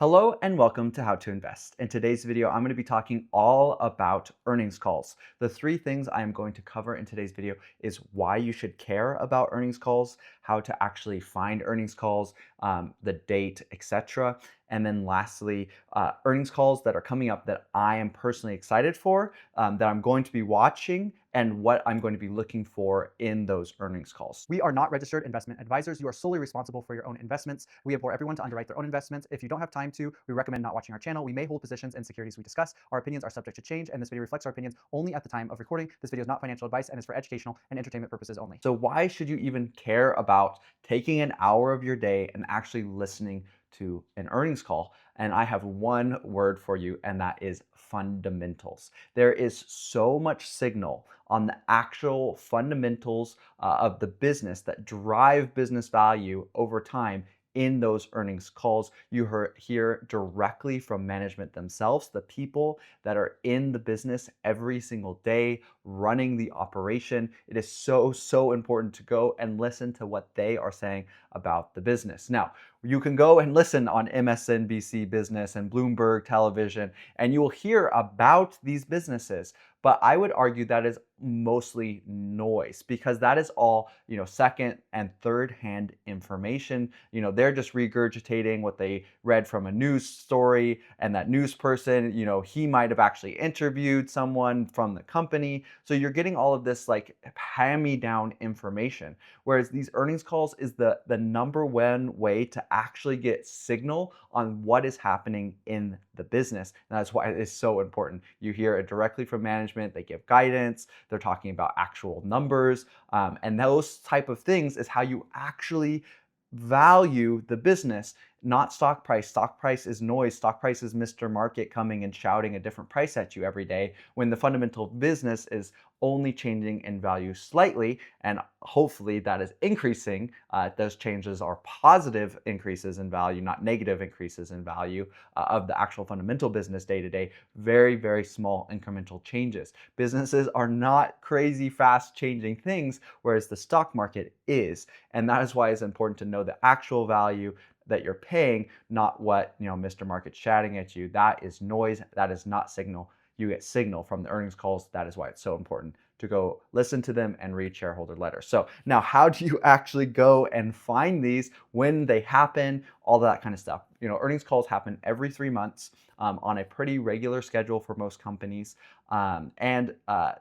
Hello and welcome to How to Invest. In today's video, I'm going to be talking all about earnings calls. The three things I am going to cover in today's video is why you should care about earnings calls, how to actually find earnings calls, the date, etc. And then lastly, earnings calls that are coming up that I am personally excited for, that I'm going to be watching, and what I'm going to be looking for in those earnings calls. We are not registered investment advisors. You are solely responsible for your own investments. We implore everyone to underwrite their own investments. If you don't have time to, we recommend not watching our channel. We may hold positions in securities we discuss. Our opinions are subject to change, and this video reflects our opinions only at the time of recording. This video is not financial advice and is for educational and entertainment purposes only. So why should you even care about taking an hour of your day and actually listening to an earnings call? And I have one word for you, and that is fundamentals. There is so much signal on the actual fundamentals of the business that drive business value over time in those earnings calls. You hear directly from management themselves, the people that are in the business every single day running the operation. It is so important to go and listen to what they are saying about the business. Now, you can go and listen on MSNBC Business and Bloomberg Television, and you will hear about these businesses. But I would argue that is mostly noise, because that is all, second and third hand information. They're just regurgitating what they read from a news story, and that news person, he might have actually interviewed someone from the company. So you're getting all of this like hand-me-down information. Whereas these earnings calls is the number one way to actually get signal on what is happening in the business. And that's why it is so important. You hear it directly from management. They give guidance. They're talking about actual numbers. And those type of things is how you actually value the business, not stock price. Stock price is noise. Stock price is Mr. Market coming and shouting a different price at you every day, when the fundamental business is only changing in value slightly, and hopefully that is increasing. Those changes are positive increases in value, not negative increases in value of the actual fundamental business day to day. Very small incremental changes. Businesses are not crazy fast changing things, whereas the stock market is. And that is why it's important to know the actual value that you're paying, not what Mr. Market's chatting at you. That is noise. That is not signal. You get signal from the earnings calls. That is why it's so important to go listen to them and read shareholder letters. So now, how do you actually go and find these, when they happen, all that kind of stuff? Earnings calls happen every 3 months on a pretty regular schedule for most companies. And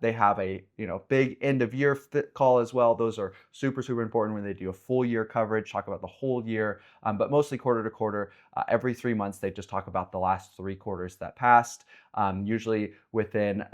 they have a big end of year call as well. Those are super important when they do a full year coverage, talk about the whole year, but mostly quarter to quarter. Every 3 months, they just talk about the last 3 quarters that passed, usually within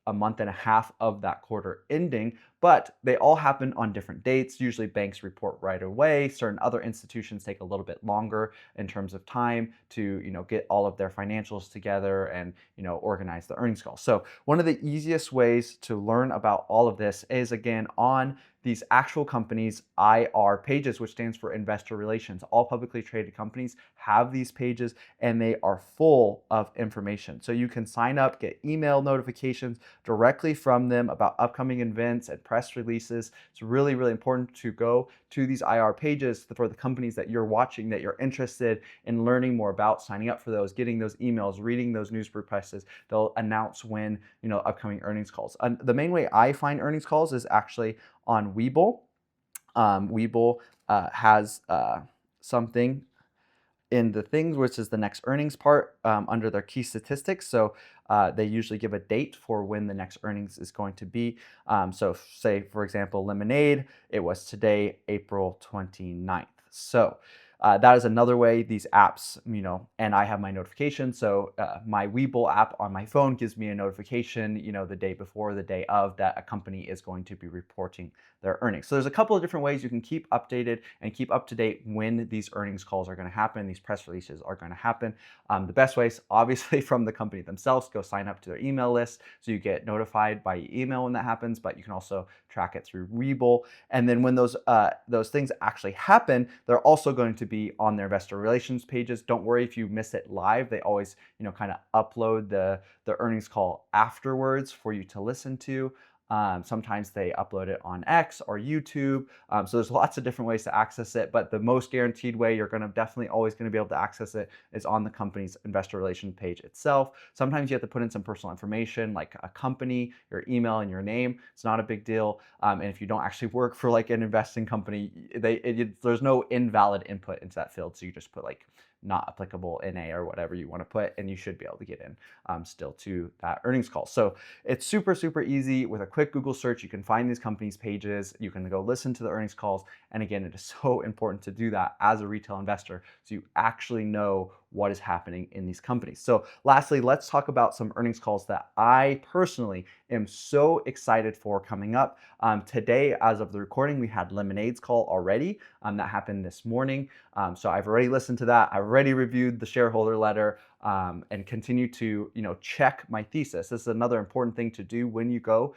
a month and a half of that quarter ending. But they all happen on different dates. Usually banks report right away. Certain other institutions take a little bit longer in terms of time to get all of their financials together and organize the earnings call. So one of the easiest ways to learn about all of this is, again, on these actual companies' IR pages, which stands for investor relations. All publicly traded companies have these pages, and they are full of information. So you can sign up, get email notifications directly from them about upcoming events and press releases. It's really important to go to these IR pages for the companies that you're watching, that you're interested in learning more about, signing up for those, getting those emails, reading those news presses. They'll announce when upcoming earnings calls. And the main way I find earnings calls is actually on Webull. Webull has something in the things, which is the next earnings part, under their key statistics. So they usually give a date for when the next earnings is going to be. So say, for example, Lemonade, it was today, April 29th. So that is another way. These apps, and I have my notification. So my Webull app on my phone gives me a notification, the day before, the day of, that a company is going to be reporting their earnings. So there's a couple of different ways you can keep updated and keep up to date when these earnings calls are going to happen, these press releases are going to happen. The best ways, obviously, from the company themselves. Go sign up to their email list so you get notified by email when that happens, but you can also track it through Webull. And then when those things actually happen, they're also going to be on their investor relations pages. Don't worry if you miss it live. They always, kind of upload the earnings call afterwards for you to listen to. Sometimes they upload it on X or YouTube. So there's lots of different ways to access it, but the most guaranteed way you're definitely always going to be able to access it is on the company's investor relations page itself. Sometimes you have to put in some personal information like a company, your email, and your name. It's not a big deal. And if you don't actually work for like an investing company, there's no invalid input into that field. So you just put like not applicable NA or whatever you want to put, and you should be able to get in still to that earnings call. So it's super, super easy. With a quick Google search, you can find these companies' pages. You can go listen to the earnings calls. And again, it is so important to do that as a retail investor so you actually know what is happening in these companies. So lastly, let's talk about some earnings calls that I personally am so excited for coming up. Today, as of the recording, we had Lemonade's call already. That happened this morning. So I've already listened to that. I've already reviewed the shareholder letter. And continue to check my thesis. This is another important thing to do when you go.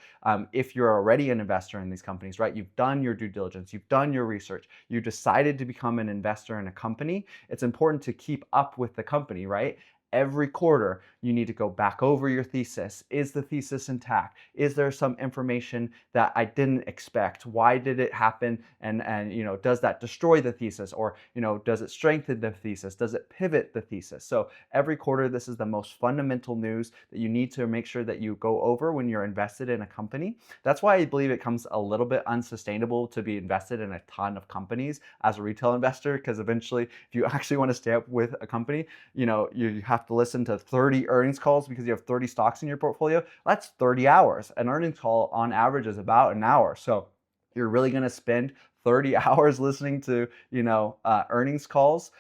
If you're already an investor in these companies, right? You've done your due diligence, you've done your research, you decided to become an investor in a company. It's important to keep up with the company, right? Every quarter, you need to go back over your thesis. Is the thesis intact? Is there some information that I didn't expect? Why did it happen? And does that destroy the thesis? Or does it strengthen the thesis? Does it pivot the thesis? So every quarter, this is the most fundamental news that you need to make sure that you go over when you're invested in a company. That's why I believe it comes a little bit unsustainable to be invested in a ton of companies as a retail investor, because eventually, if you actually want to stay up with a company, you have to listen to 30 earnings calls because you have 30 stocks in your portfolio. That's 30 hours. An earnings call on average is about an hour. So you're really going to spend 30 hours listening to, earnings calls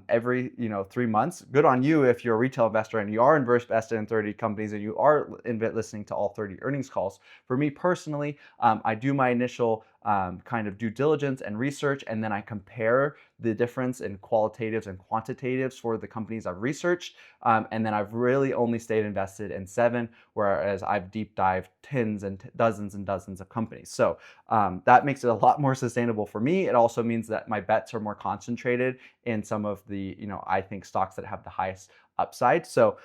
every 3 months. Good on you if you're a retail investor and you are invested in 30 companies and you are listening to all 30 earnings calls. For me personally, I do my initial kind of due diligence and research, and then I compare the difference in qualitatives and quantitatives for the companies I've researched. And then I've really only stayed invested in 7, whereas I've deep dived tens and dozens of companies. So that makes it a lot more sustainable for me. It also means that my bets are more concentrated in some of the, I think stocks that have the highest upside. So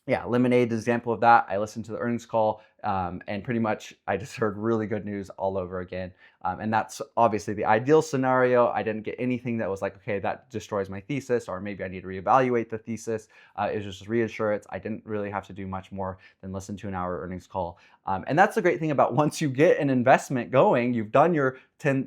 yeah, Lemonade is an example of that. I listened to the earnings call, and pretty much I just heard really good news all over again. And that's obviously the ideal scenario. I didn't get anything that was like, okay, that destroys my thesis, or maybe I need to reevaluate the thesis. It was just reassurance. I didn't really have to do much more than listen to an hour earnings call. And that's the great thing about once you get an investment going, you've done your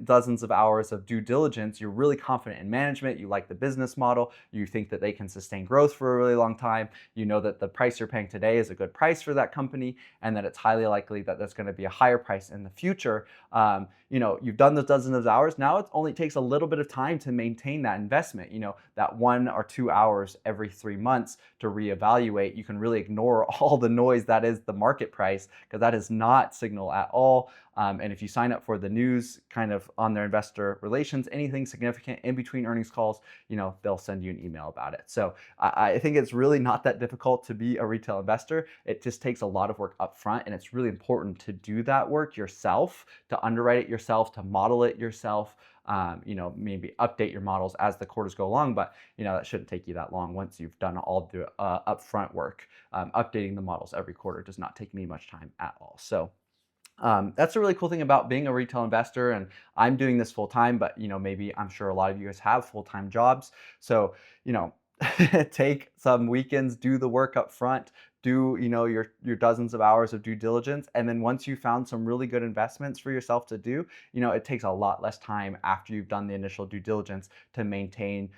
dozens of hours of due diligence, you're really confident in management, you like the business model, you think that they can sustain growth for a really long time, you know that the price you're paying today is a good price for that company, and that it's highly likely that there's going to be a higher price in the future. You've done those dozens of hours. Now it only takes a little bit of time to maintain that investment, that 1 or 2 hours every 3 months to reevaluate. You can really ignore all the noise that is the market price, because that is not signal at all. And if you sign up for the news kind of on their investor relations, anything significant in between earnings calls, they'll send you an email about it. So I think it's really not that difficult to be a retail investor. It just takes a lot of work up front, and it's really important to do that work yourself, to underwrite it yourself, to model it yourself. Maybe update your models as the quarters go along, but that shouldn't take you that long once you've done all the upfront work. Updating the models every quarter does not take me much time at all. So that's a really cool thing about being a retail investor, and I'm doing this full time, but maybe I'm sure a lot of you guys have full-time jobs. So take some weekends, do the work up front, do your dozens of hours of due diligence, and then once you found some really good investments for yourself to do, it takes a lot less time after you've done the initial due diligence to maintain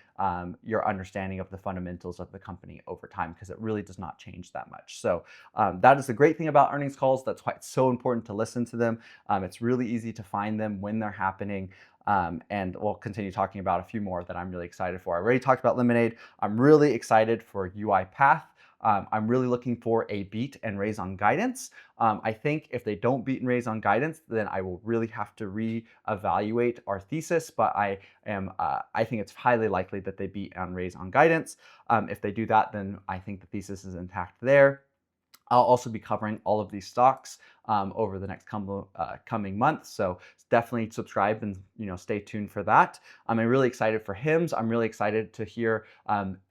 your understanding of the fundamentals of the company over time, because it really does not change that much. So that is the great thing about earnings calls. That's why it's so important to listen to them. It's really easy to find them when they're happening. And we'll continue talking about a few more that I'm really excited for. I already talked about Lemonade. I'm really excited for UiPath. I'm really looking for a beat and raise on guidance. I think if they don't beat and raise on guidance, then I will really have to reevaluate our thesis. But I think it's highly likely that they beat and raise on guidance. If they do that, then I think the thesis is intact there. I'll also be covering all of these stocks over the next coming months. So definitely subscribe and stay tuned for that. I'm really excited for HIMS. I'm really excited to hear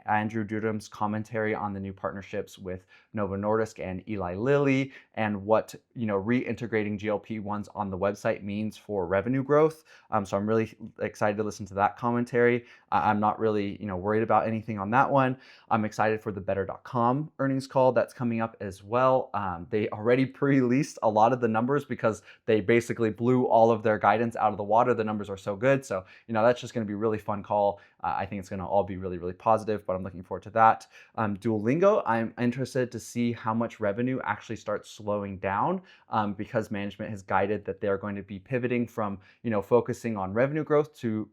Andrew Dudum's commentary on the new partnerships with Novo Nordisk and Eli Lilly, and what reintegrating GLP-1s on the website means for revenue growth. So I'm really excited to listen to that commentary. I'm not really worried about anything on that one. I'm excited for the Better.com earnings call that's coming up as well. They already pre-released a lot of the numbers because they basically blew all of their guidance out of the water. The numbers are so good. So that's just going to be a really fun call. I think it's going to all be really, really positive, but I'm looking forward to that. Duolingo, I'm interested to see how much revenue actually starts slowing down, because management has guided that they're going to be pivoting from focusing on revenue growth to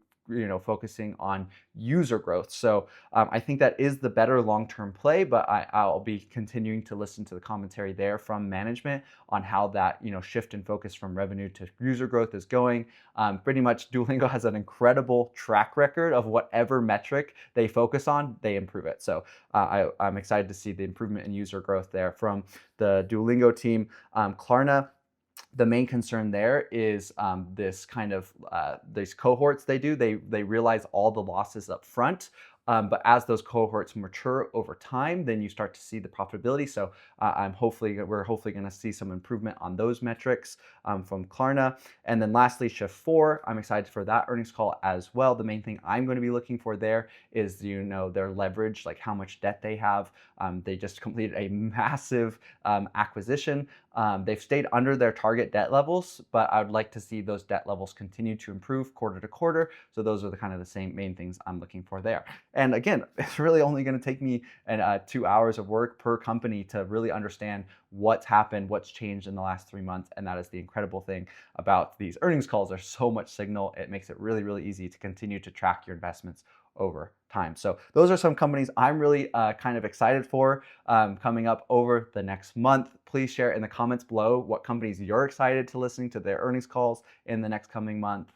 focusing on user growth. So I think that is the better long-term play, but I'll be continuing to listen to the commentary there from management on how that shift in focus from revenue to user growth is going. Pretty much Duolingo has an incredible track record of whatever metric they focus on, they improve it. So I'm excited to see the improvement in user growth there from the Duolingo team. Klarna, the main concern there is this kind of these cohorts they do. They realize all the losses up front. But as those cohorts mature over time, then you start to see the profitability. So we're hopefully going to see some improvement on those metrics from Klarna. And then lastly, Shift4, I'm excited for that earnings call as well. The main thing I'm going to be looking for there is their leverage, like how much debt they have. They just completed a massive acquisition. They've stayed under their target debt levels, but I would like to see those debt levels continue to improve quarter to quarter. So those are the kind of the same main things I'm looking for there. And again, it's really only going to take me 2 hours of work per company to really understand what's happened, what's changed in the last 3 months. And that is the incredible thing about these earnings calls. There's so much signal. It makes it really, really easy to continue to track your investments over time. So those are some companies I'm really kind of excited for coming up over the next month. Please share in the comments below what companies you're excited to listening to their earnings calls in the next coming months.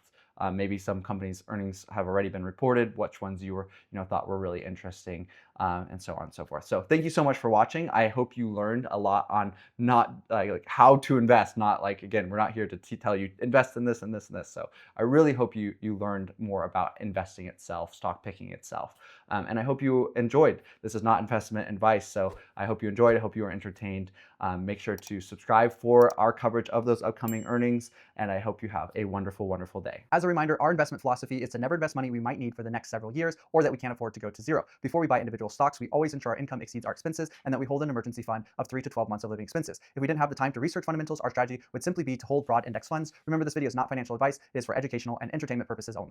Maybe some companies' earnings have already been reported, which ones you thought were really interesting, and so on and so forth. So thank you so much for watching. I hope you learned a lot on not like how to invest, not like, again, we're not here to tell you invest in this and this and this. So I really hope you learned more about investing itself, stock picking itself. And I hope you enjoyed. This is not investment advice, so I hope you enjoyed. I hope you were entertained. Make sure to subscribe for our coverage of those upcoming earnings, and I hope you have a wonderful, wonderful day. As a reminder, our investment philosophy is to never invest money we might need for the next several years or that we can't afford to go to zero. Before we buy individual stocks, we always ensure our income exceeds our expenses and that we hold an emergency fund of 3 to 12 months of living expenses. If we didn't have the time to research fundamentals, our strategy would simply be to hold broad index funds. Remember, this video is not financial advice. It is for educational and entertainment purposes only.